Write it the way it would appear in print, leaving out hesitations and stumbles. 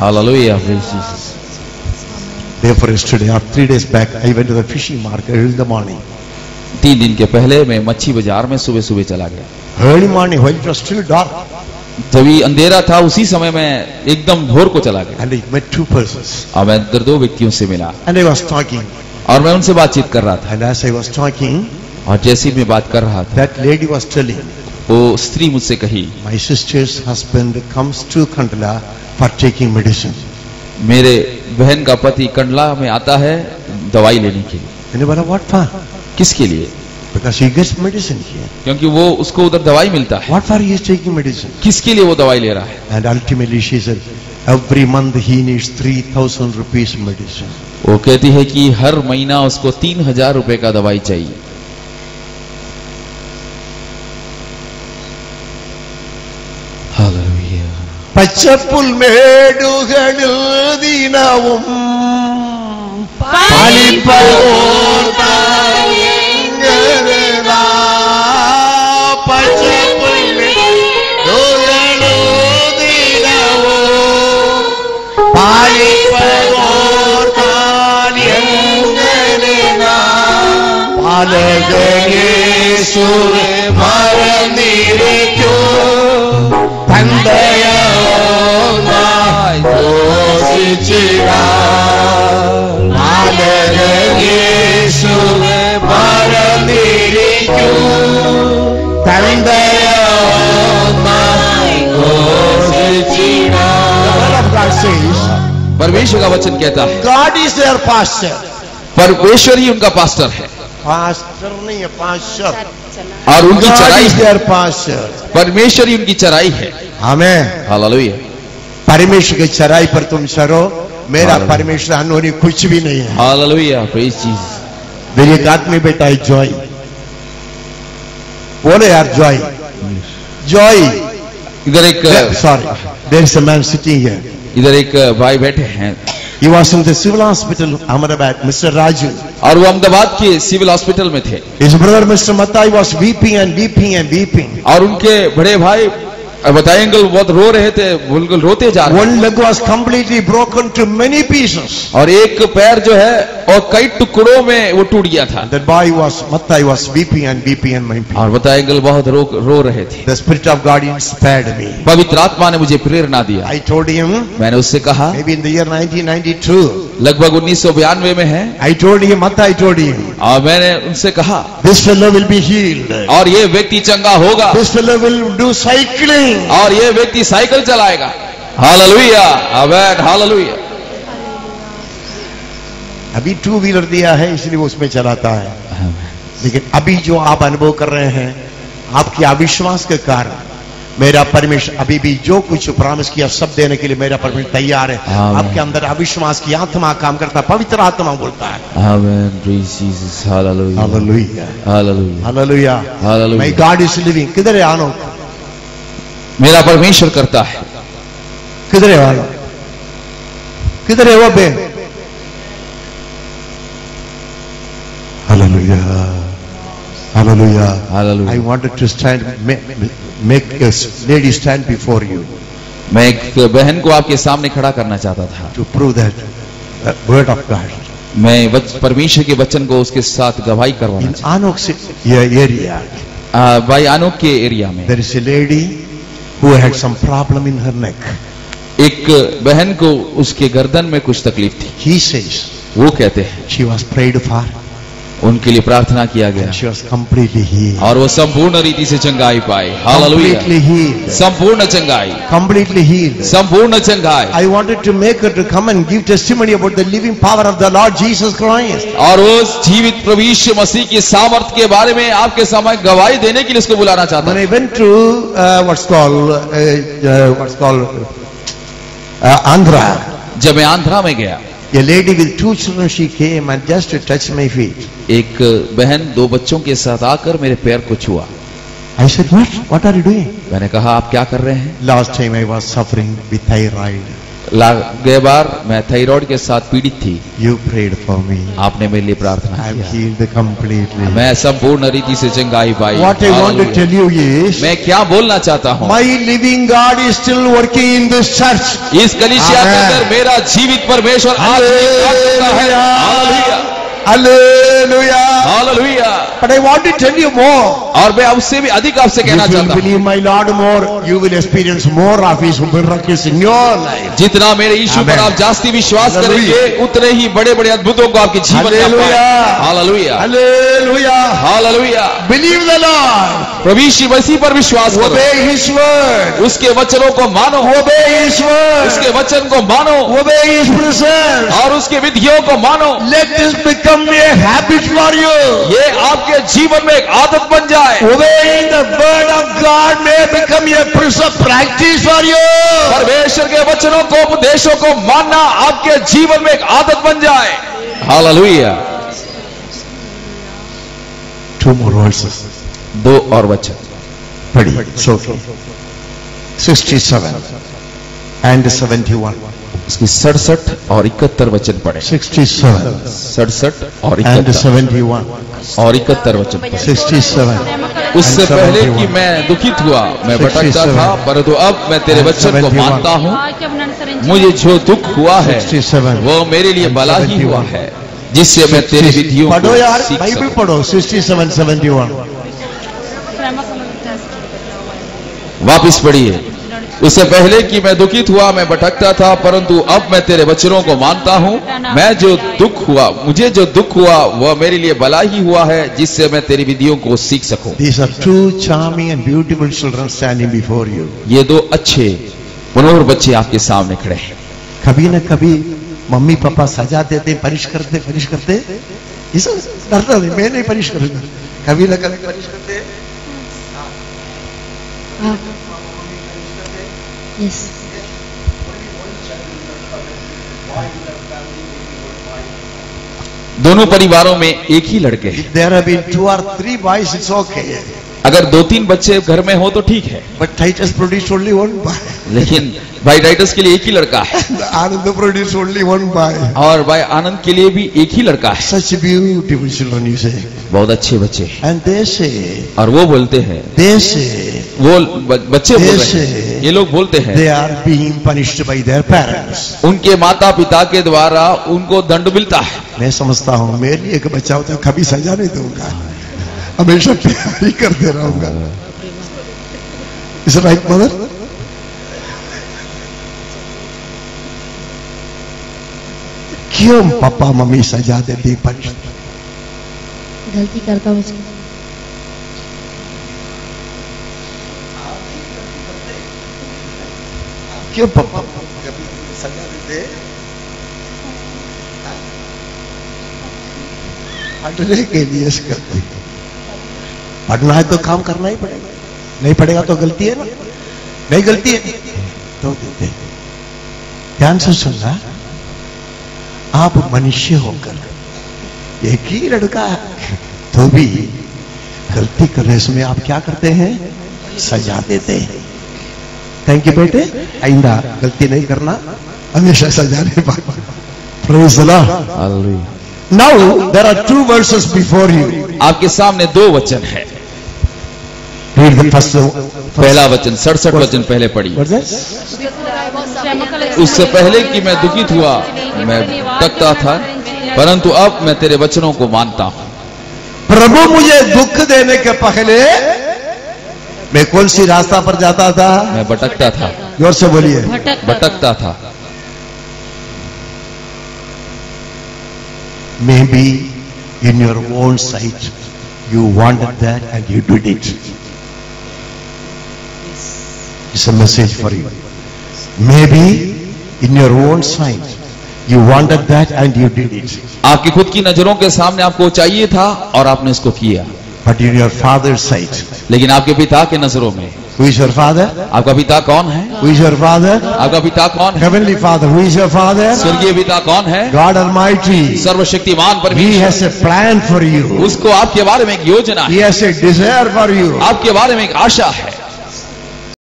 Hallelujah, praise Jesus. Therefore, yesterday or 3 days back, I went to the fishing market early in the morning. 3 दिन के पहले मैं मच्छी बाजार में सुबह सुबह चला गया। Early morning, while it was still dark, जब भी अंधेरा था उसी समय मैं एकदम भोर को चला गया and I met 2 persons. और मैं 2 व्यक्तियों से मिला And I was talking. और मैं उनसे बातचीत कर रहा था। And as I was talking, और जैसे मैं बात कर रहा था, that lady was telling, वो स्त्री मुझसे कही, my sister's husband comes to Kandla for taking medicine. मेरे बहन का पति कंडला में आता है दवाई लेने के लिए। And I went, what for? किसके लिए? Because he gets medicine here. क्योंकि वो उसको उधर दवाई मिलता है। What for he is taking medicine? किसके लिए वो दवाई ले रहा है? And ultimately she said, every month he needs 3,000 rupees medicine. वो कहती है कि हर महीना उसको 3,000 रुपए का दवाई चाहिए। हालेलुया। பச்சப்புல் மேடுகளில் தினமும் பலிப்போர் தாயங்கரா பச்சப்புல் மேடுகளில் தினமும் பலிப்போர் தாயங்கரா பாலகேசுவே மறந்திருக்கோ தந்தையா परमेश्वर का वचन कहता है, God is their pastor. परमेश्वर ही उनका पास्टर है। पास्टर नहीं है, पास्टर। और उनकी God चराई is है। their pastor. परमेश्वर ही उनकी चराई है। आमेन। हालेलुया। परमेश्वर की चराई पर तुम चरो, मेरा परमेश्वर अनहोनी कुछ भी नहीं है। Hallelujah, praise Jesus. मेरी एक आदमी बेटा है जॉय, बोले यार जॉय, जॉय। इधर एक sorry, there is a man sitting here. इधर एक भाई बैठे हैं। He was in the civil hospital, Ahmedabad, Mr. Raju. और वो अहमदाबाद के सिविल हॉस्पिटल में थे। His brother Mr. Matai was weeping and weeping and weeping. और उनके बड़े भाई बताएं अंकल बहुत रो रहे थे, बिल्कुल रोते जा रहे थे। One leg was completely broken to many pieces. और एक पैर जो है और कई टुकड़ों में वो टूट गया था। That boy was, Matai was weeping and weeping and weeping. और बताएं अंकल बहुत रो रहे थे। The Spirit of God inspired me. पवित्र आत्मा ने मुझे प्रेरणा दिया। I told him, मैंने उससे कहा, maybe in the year 1992. लगभग 1992 में है। I told him, Matai, I told him. और मैंने उनसे कहा, This fellow will be healed. और ये व्यक्ति चंगा होगा। This fellow will do cycling. और ये व्यक्ति साइकिल चलाएगा। हालेलुया, आमेन, हालेलुया। अभी 2 व्हीलर दिया है इसलिए वो उसमें चलाता है, लेकिन अभी जो आप अनुभव कर रहे हैं आपके अविश्वास के कारण मेरा परमेश्वर अभी भी जो कुछ प्रॉमिस किया सब देने के लिए मेरा परमेश्वर तैयार है। आपके अंदर अविश्वास की आत्मा काम करता है, पवित्र आत्मा बोलता है। Amen, praise Jesus, hallelujah, hallelujah, hallelujah, hallelujah, hallelujah. My God is living. किधर है आनो? मेरा परमेश्वर करता है। किधर है आनो? किधर है वो बे? Hallelujah, hallelujah, hallelujah. I wanted to stand, make a lady stand before you. मैं एक बहन को आपके सामने खड़ा करना चाहता था, to prove that the word of God. मैं परमेश्वर के वचन को उसके साथ गवाही करवाना In चाहता Anok's area, हूं। भाई आनोक के एरिया में there is a lady who had some problem in her neck. एक बहन को उसके गर्दन में कुछ तकलीफ थी। He says वो कहते हैं she was prayed for, उनके लिए प्रार्थना किया गया and she was completely healed. और वो संपूर्ण रीति से चंगाई पाई। Hallelujah, Completely healed. संपूर्ण चंगाई, Completely healed. संपूर्ण चंगाई। I wanted to make her to come and give testimony about the living power of the Lord Jesus Christ. और उस जीवित प्रभु यीशु मसीह की सामर्थ्य के बारे में आपके सामने गवाही देने के लिए उसको बुलाना चाहता When हूं। I went to what's called Andhra, जब मैं आंध्रा में गया, a lady with 2 children, she came and just touched my feet. एक बहन 2 बच्चों के साथ आकर मेरे पैर को छुआ। I said, what are you doing? मैंने कहा आप क्या कर रहे हैं? Last time I was suffering with thyroid. गए बार मैं थायराइड के साथ पीड़ित थी। You prayed for me. आपने मेरे लिए प्रार्थना I'm किया। healed completely. मैं संपूर्ण रीति से चंगाई पाई। What I want to tell you is, मैं क्या बोलना चाहता हूँ, my living God is still working in this church. इस कलीसिया के Amen. अंदर मेरा जीवित परमेश्वर आज भी काम करता है। Hallelujah, Hallelujah. Hallelujah. But I want to tell you more. और मैं उससे भी अधिक आपसे कहना If you चाहता हूँ, believe my Lord more, you will experience more of His miracles in your life. जितना मेरे यीशु पर Amen. आप जास्ती विश्वास Hallelujah. करेंगे, उतने ही बड़े बड़े अद्भुतों को आपके जीवन में Hallelujah. पाएंगे। Hallelujah, Hallelujah. Hallelujah. Believe the Lord. प्रभु यीशु मसीह पर विश्वास करो, Obey His word. उसके वचनों को मानो, Obey His word. उसके वचन को मानो Obey His precepts. और उसके विधियों को मानो। Let this become a habit for you. ये आपके जीवन में एक आदत बन जाए। Obeying the word of God may become a precept practice for you. परमेश्वर के वचनों को, उपदेशों को मानना आपके जीवन में एक आदत बन जाए। हालेलुया। Two more verses. दो और वचन पढ़िए, Sophie. 67 and 71. उसकी 67 और 71 वचन पढ़े। 67 67 और and 71 71. और 71 वचन पढ़े। 67. उससे पहले कि मैं दुखित हुआ, मैं भटकता था, परंतु अब मैं तेरे वचन को मानता हूँ। मुझे जो दुख हुआ है 67. वो मेरे लिए भला ही हुआ है, जिससे मैं तेरी विधियों पढ़ो को यार, सीख बाइबल सकूं। पढ़ो। 67 71. वापिस पढ़िए। उससे पहले कि मैं दुखित हुआ, मैं भटकता था, परंतु अब मैं तेरे वचनों को मानता हूँ। मुझे जो दुख हुआ वह मेरे लिए भला ही हुआ है, जिससे मैं तेरी विधियों को सीख सकूं। These are two charming and beautiful children standing before you. ये दो अच्छे मनोहर बच्चे आपके सामने खड़े हैं। कभी न कभी मम्मी पापा सजा देते, पनिश करते। ये सब डरता नहीं, मैं नहीं पनिश करूंगा। कभी न कभी पनिश करते। Yes. दोनों परिवारों में एक ही लड़के हैं। There have been 2 or 3 boys, it's okay. अगर 2-3 बच्चे घर में हो तो ठीक है, But Titus produced only 1 boy. लेकिन भाई टाइटस के लिए एक ही लड़का है Ananda produced only 1 boy. और भाई आनंद के लिए भी एक ही लड़का है। Such beautiful children, you say. बहुत अच्छे बच्चे हैं। And they say, और वो बोलते हैं, वो बच्चे बोल रहे हैं, ये लोग बोलते हैं they are being punished by their parents. उनके माता पिता के द्वारा उनको दंड मिलता है। मैं समझता हूं मेरे लिए एक बच्चा होता है, कभी सजा नहीं दूंगा, हमेशा प्यार ही करते रहूंगा। Is it right, mother? क्यों पापा मम्मी सजा देती, पनिश? गलती करता हूँ उसकी। क्यों पापा कभी सजा देते? पढ़ने के लिए करते। पढ़ना है तो काम करना ही पड़ेगा, नहीं पड़ेगा तो गलती है ना, नहीं गलती है तो देते। ध्यान से सुनना, आप मनुष्य होकर एक ही लड़का है तो भी गलती करने में आप क्या करते हैं? सजा देते हैं। थैंक यू बेटे, आइंदा गलती नहीं करना, हमेशा सजा नहीं पाएगा। Praise the Lord. Now there are 2 verses before you. आपके सामने 2 वचन है। Read the first. पहला वचन 67 वचन पहले पढ़ी। What's that? उससे पहले कि मैं दुखित हुआ, मैं भटकता था, परंतु अब मैं तेरे वचनों को मानता हूं। प्रभु मुझे दुख देने के पहले मैं कौन सी रास्ता पर जाता था? मैं भटकता था। जोर से बोलिए। भटकता था। Maybe in your own sight you wanted that and you did it. It's a message for you. Maybe in your own sight you wanted that and you did it. आपकी खुद की नजरों के सामने आपको चाहिए था और आपने इसको किया। But in your father's sight, लेकिन आपके पिता के नजरों में, who is your father? आपका पिता कौन है? Who is your father? आपका पिता कौन है? Heavenly Father. Who is your father? स्वर्गीय पिता कौन है? God Almighty. सर्वशक्तिमान He परमेश्वर। has a plan for you. उसको आपके बारे में एक योजना He है, has a desire for you. आपके बारे में एक आशा है।